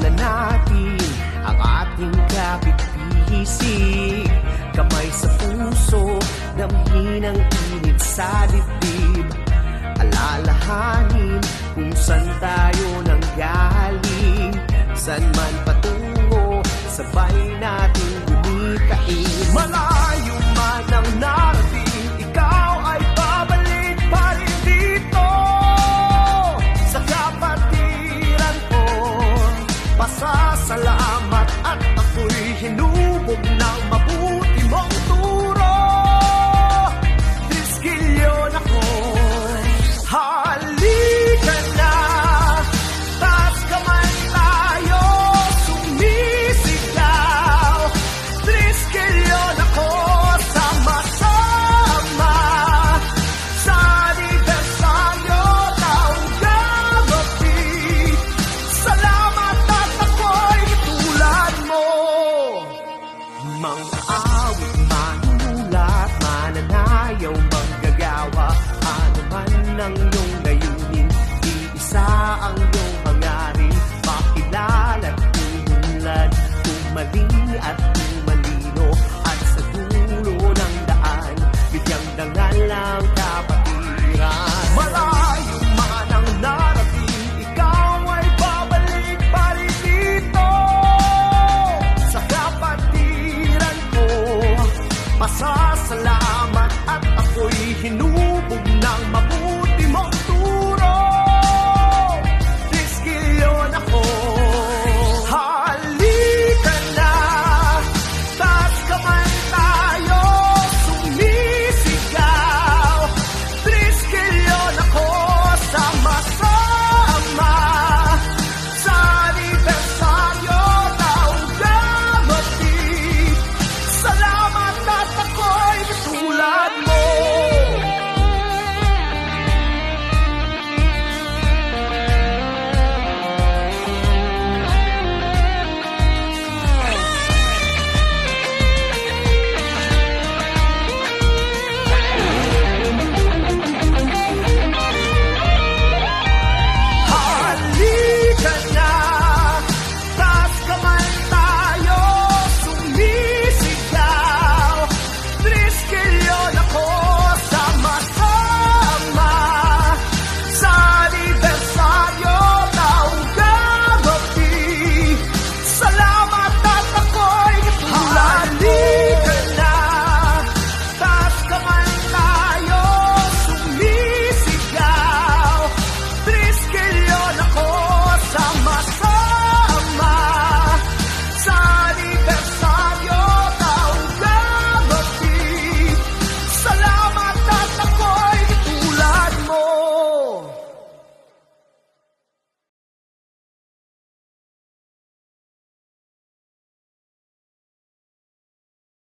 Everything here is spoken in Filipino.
na natin ang ating kapit-bisig. Kamay sa puso, damhin ang init sa dibdib. Alalahanin kung saan tayo nanggaling, saan man patungo, sabay natin lumitain. Malayo man ang narating, ikaw ay babalik pa rin dito sa kapatiran ko. Pasasalamat at ako'y hinubog ng mabuti mong turo. Triskilyon ako, halika na, taas kamay tayo, sumisigaw. Triskilyon ako, sama-sama sa anibersaryo ng gabi. Salamat at ako'y tulad mo. Mga awit, manunulat, mananayaw, manggagawa, ano man ang iyong layunin, iisa ang iyong hangarin, makilala at unlad, kung mali at